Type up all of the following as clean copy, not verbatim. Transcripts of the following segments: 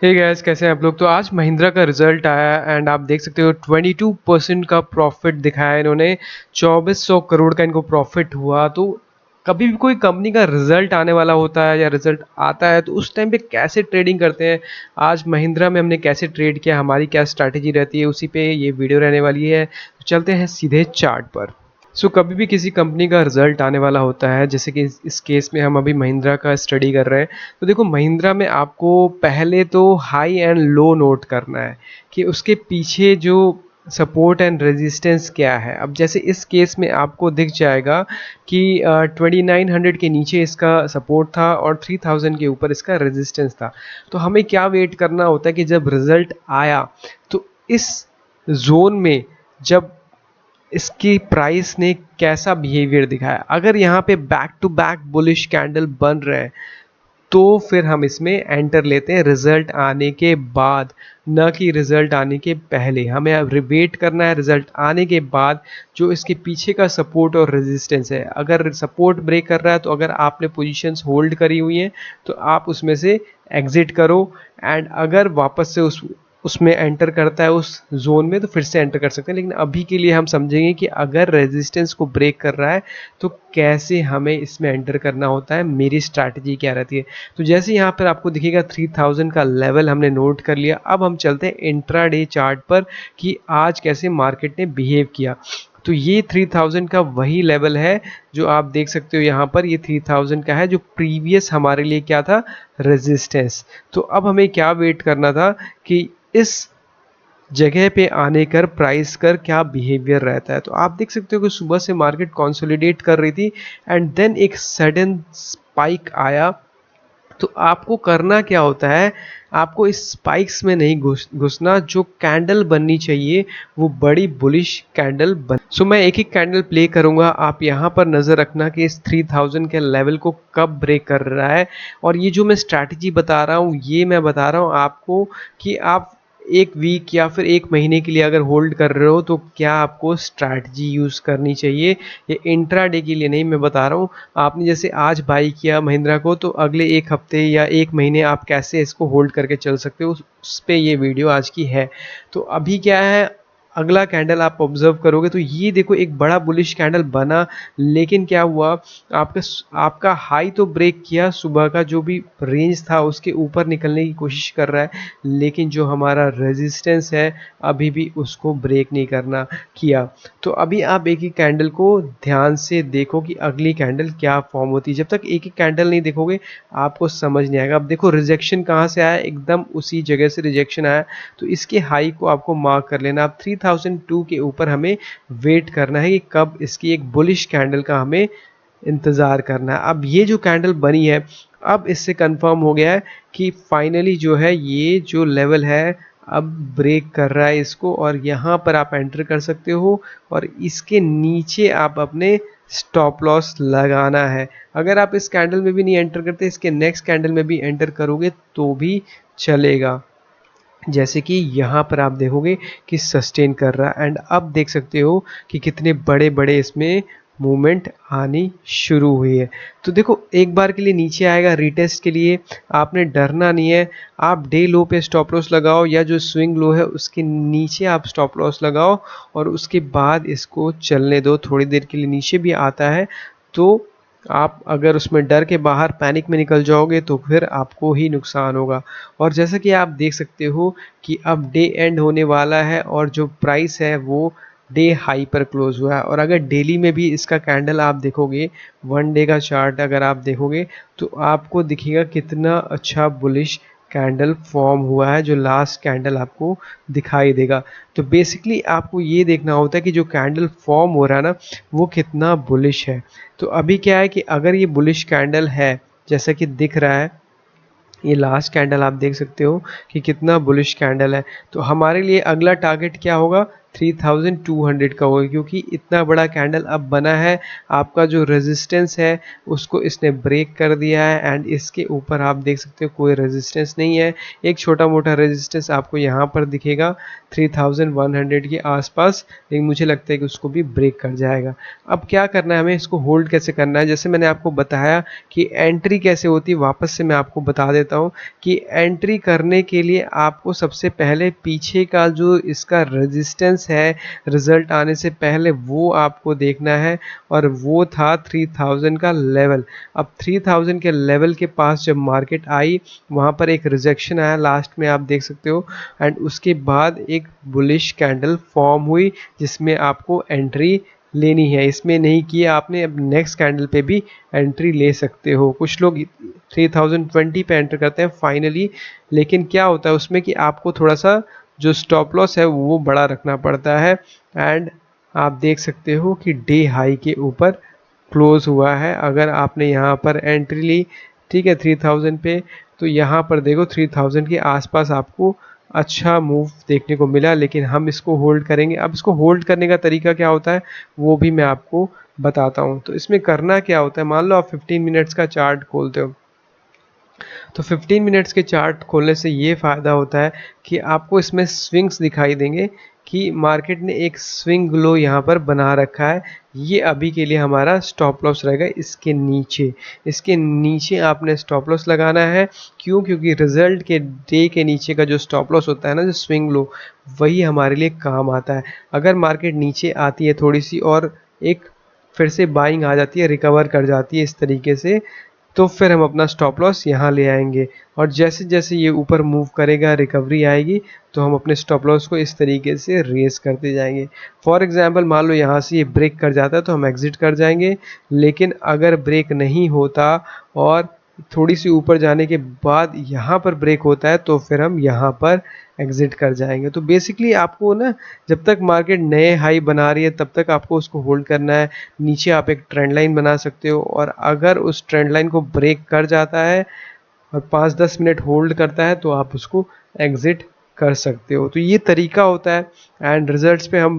Hey guys, कैसे हैं आप लोग। तो आज महिंद्रा का रिजल्ट आया एंड आप देख सकते हो 22% का प्रॉफिट दिखाया इन्होंने। 2400 करोड़ का इनको प्रॉफिट हुआ। तो कभी भी कोई कंपनी का रिजल्ट आने वाला होता है या रिजल्ट आता है तो उस टाइम पे कैसे ट्रेडिंग करते हैं, आज महिंद्रा में हमने कैसे ट्रेड किया, हमारी क्या स्ट्रैटेजी रहती है, उसी पे ये वीडियो रहने वाली है। तो चलते हैं सीधे चार्ट पर। कभी भी किसी कंपनी का रिजल्ट आने वाला होता है, जैसे कि इस केस में हम अभी महिंद्रा का स्टडी कर रहे हैं। तो देखो, महिंद्रा में आपको पहले तो हाई एंड लो नोट करना है कि उसके पीछे जो सपोर्ट एंड रेजिस्टेंस क्या है। अब जैसे इस केस में आपको दिख जाएगा कि 2900 के नीचे इसका सपोर्ट था और 3000 के ऊपर इसका रेजिस्टेंस था। तो हमें क्या वेट करना होता है कि जब रिजल्ट आया तो इस जोन में जब इसकी प्राइस ने कैसा बिहेवियर दिखाया, अगर यहाँ पे back to back bullish candle बन रहे हैं तो फिर हम इसमें एंटर लेते हैं रिजल्ट आने के बाद, न कि रिजल्ट आने के पहले। हमें अब वेट करना है रिजल्ट आने के बाद जो इसके पीछे का सपोर्ट और रेजिस्टेंस है। अगर सपोर्ट ब्रेक कर रहा है तो अगर आपने पोजीशंस होल्ड करी हुई हैं तो आप उसमें से एग्जिट करो, एंड अगर वापस से उसमें एंटर करता है उस जोन में तो फिर से एंटर कर सकते हैं। लेकिन अभी के लिए हम समझेंगे कि अगर रेजिस्टेंस को ब्रेक कर रहा है तो कैसे हमें इसमें एंटर करना होता है, मेरी स्ट्रैटेजी क्या रहती है। तो जैसे यहाँ पर आपको दिखेगा 3000 का लेवल हमने नोट कर लिया। अब हम चलते हैं इंट्राडे चार्ट पर कि आज कैसे मार्केट ने बिहेव किया। तो ये 3000 का वही लेवल है जो आप देख सकते हो यहाँ पर, ये 3000 का है जो प्रीवियस हमारे लिए क्या था, रेजिस्टेंस। तो अब हमें क्या वेट करना था कि इस जगह पे आने कर प्राइस कर क्या बिहेवियर रहता है। तो आप देख सकते हो कि सुबह से मार्केट कंसोलिडेट कर रही थी एंड देन एक सडन स्पाइक आया। तो आपको करना क्या होता है, आपको इस स्पाइक्स में नहीं घुसना। जो कैंडल बननी चाहिए वो बड़ी बुलिश कैंडल बन। मैं एक एक कैंडल प्ले करूंगा, आप यहाँ पर नज़र रखना कि इस 3000 के लेवल को कब ब्रेक कर रहा है। और ये जो मैं स्ट्रैटेजी बता रहा हूँ ये मैं बता रहा हूँ आपको कि आप एक वीक या फिर एक महीने के लिए अगर होल्ड कर रहे हो तो क्या आपको स्ट्रैटेजी यूज़ करनी चाहिए। ये इंट्राडे के लिए नहीं मैं बता रहा हूँ। आपने जैसे आज बाई किया महिंद्रा को तो अगले एक हफ्ते या एक महीने आप कैसे इसको होल्ड करके चल सकते हो, उस पे ये वीडियो आज की है। तो अभी क्या है, अगला कैंडल आप ऑब्जर्व करोगे तो ये देखो एक बड़ा बुलिश कैंडल बना, लेकिन क्या हुआ, आपका हाई तो ब्रेक किया, सुबह का जो भी रेंज था उसके ऊपर निकलने की कोशिश कर रहा है, लेकिन जो हमारा रेजिस्टेंस है अभी भी उसको ब्रेक नहीं करना किया। तो अभी आप एक एक कैंडल को ध्यान से देखो कि अगली कैंडल क्या फॉर्म होती है। जब तक एक एक कैंडल नहीं देखोगे आपको समझ नहीं आएगा। अब देखो रिजेक्शन कहाँ से आया, एकदम उसी जगह से रिजेक्शन आया। तो इसके हाई को आपको मार्क कर लेना। अब 3002 के ऊपर हमें वेट करना है कि कब इसकी एक बुलिश कैंडल का हमें इंतज़ार करना है। अब ये जो कैंडल बनी है, अब इससे कंफर्म हो गया है कि फाइनली जो है ये जो लेवल है अब ब्रेक कर रहा है इसको, और यहाँ पर आप एंटर कर सकते हो और इसके नीचे आप अपने स्टॉप लॉस लगाना है। अगर आप इस कैंडल में भी नहीं एंटर करते, इसके नेक्स्ट कैंडल में भी एंटर करोगे तो भी चलेगा। जैसे कि यहाँ पर आप देखोगे कि सस्टेन कर रहा है, एंड अब देख सकते हो कि कितने बड़े बड़े इसमें मूवमेंट आनी शुरू हुई है। तो देखो एक बार के लिए नीचे आएगा रीटेस्ट के लिए, आपने डरना नहीं है। आप डे लो पे स्टॉप लॉस लगाओ या जो स्विंग लो है उसके नीचे आप स्टॉप लॉस लगाओ और उसके बाद इसको चलने दो। थोड़ी देर के लिए नीचे भी आता है तो आप अगर उसमें डर के बाहर पैनिक में निकल जाओगे तो फिर आपको ही नुकसान होगा। और जैसा कि आप देख सकते हो कि अब डे एंड होने वाला है और जो प्राइस है वो डे हाई पर क्लोज हुआ है। और अगर डेली में भी इसका कैंडल आप देखोगे, वन डे का चार्ट अगर आप देखोगे तो आपको दिखेगा कितना अच्छा बुलिश कैंडल फॉर्म हुआ है, जो लास्ट कैंडल आपको दिखाई देगा। तो बेसिकली आपको ये देखना होता है कि जो कैंडल फॉर्म हो रहा है ना वो कितना बुलिश है। तो अभी क्या है कि अगर ये बुलिश कैंडल है जैसा कि दिख रहा है, ये लास्ट कैंडल आप देख सकते हो कि कितना बुलिश कैंडल है, तो हमारे लिए अगला टारगेट क्या होगा, 3200 का होगा, क्योंकि इतना बड़ा कैंडल अब बना है। आपका जो रेजिस्टेंस है उसको इसने ब्रेक कर दिया है एंड इसके ऊपर आप देख सकते हो कोई रेजिस्टेंस नहीं है। एक छोटा मोटा रेजिस्टेंस आपको यहाँ पर दिखेगा 3100 के आसपास, लेकिन मुझे लगता है कि उसको भी ब्रेक कर जाएगा। अब क्या करना है हमें, इसको होल्ड कैसे करना है। जैसे मैंने आपको बताया कि एंट्री कैसे होती है, वापस से मैं आपको बता देता हूँ कि एंट्री करने के लिए आपको सबसे पहले पीछे का जो इसका रेजिस्टेंस है रिजल्ट आने से पहले वो आपको देखना है, और वो था 3000 का लेवल। अब 3000 के लेवल के पास जब मार्केट आई वहाँ पर एक रिजेक्शन आया लास्ट में, आप देख सकते हो, एंड उसके बाद एक बुलिश कैंडल फॉर्म हुई जिसमें आपको एंट्री लेनी है। इसमें नहीं किया आपने, अब नेक्स्ट कैंडल पे भी एंट्री ले सकते हो। कुछ लोग 3020 पे एंटर करते हैं फाइनली, लेकिन क्या होता है उसमें कि आपको थोड़ा सा जो स्टॉप लॉस है वो बड़ा रखना पड़ता है। एंड आप देख सकते हो कि डे हाई के ऊपर क्लोज हुआ है। अगर आपने यहाँ पर एंट्री ली, ठीक है, 3000 पे, तो यहाँ पर देखो 3000 के आसपास आपको अच्छा मूव देखने को मिला, लेकिन हम इसको होल्ड करेंगे। अब इसको होल्ड करने का तरीका क्या होता है वो भी मैं आपको बताता हूँ। तो इसमें करना क्या होता है, मान लो आप 15 मिनट्स का चार्ट खोलते हो, तो 15 मिनट्स के चार्ट खोलने से ये फ़ायदा होता है कि आपको इसमें स्विंग्स दिखाई देंगे कि मार्केट ने एक स्विंग लो यहाँ पर बना रखा है। ये अभी के लिए हमारा स्टॉप लॉस रहेगा इसके नीचे। इसके नीचे आपने स्टॉप लॉस लगाना है। क्यों? क्योंकि रिजल्ट के डे के नीचे का जो स्टॉप लॉस होता है ना, जो स्विंग लो, वही हमारे लिए काम आता है। अगर मार्केट नीचे आती है थोड़ी सी और एक फिर से बाइंग आ जाती है, रिकवर कर जाती है इस तरीके से, तो फिर हम अपना स्टॉप लॉस यहाँ ले आएंगे। और जैसे जैसे ये ऊपर मूव करेगा, रिकवरी आएगी, तो हम अपने स्टॉप लॉस को इस तरीके से रेस करते जाएंगे। फॉर एग्जांपल मान लो यहाँ से ये ब्रेक कर जाता है तो हम एग्जिट कर जाएंगे, लेकिन अगर ब्रेक नहीं होता और थोड़ी सी ऊपर जाने के बाद यहाँ पर ब्रेक होता है तो फिर हम यहाँ पर एग्जिट कर जाएंगे। तो बेसिकली आपको ना, जब तक मार्केट नए हाई बना रही है तब तक आपको उसको होल्ड करना है। नीचे आप एक ट्रेंड लाइन बना सकते हो, और अगर उस ट्रेंड लाइन को ब्रेक कर जाता है और 5-10 मिनट होल्ड करता है तो आप उसको एग्जिट कर सकते हो। तो ये तरीका होता है। एंड रिजल्ट्स पे हम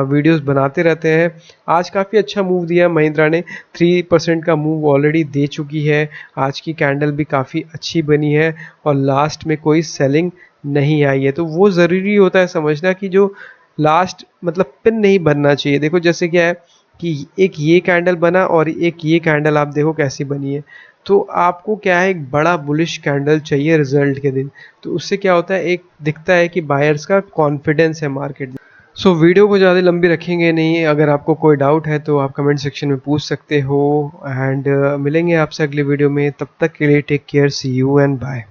वीडियोस बनाते रहते हैं। आज काफ़ी अच्छा मूव दिया महिंद्रा ने, 3% का मूव ऑलरेडी दे चुकी है। आज की कैंडल भी काफ़ी अच्छी बनी है और लास्ट में कोई सेलिंग नहीं आई है। तो वो ज़रूरी होता है समझना कि जो लास्ट मतलब पिन नहीं बनना चाहिए। देखो जैसे क्या है कि एक ये कैंडल बना और एक ये कैंडल आप देखो कैसी बनी है, तो आपको क्या है, एक बड़ा बुलिश कैंडल चाहिए रिजल्ट के दिन। तो उससे क्या होता है, एक दिखता है कि बायर्स का कॉन्फिडेंस है मार्केट में। सो वीडियो को ज़्यादा लंबी रखेंगे नहीं। अगर आपको कोई डाउट है तो आप कमेंट सेक्शन में पूछ सकते हो। एंड मिलेंगे आपसे अगली वीडियो में। तब तक के लिए take care, see you and bye.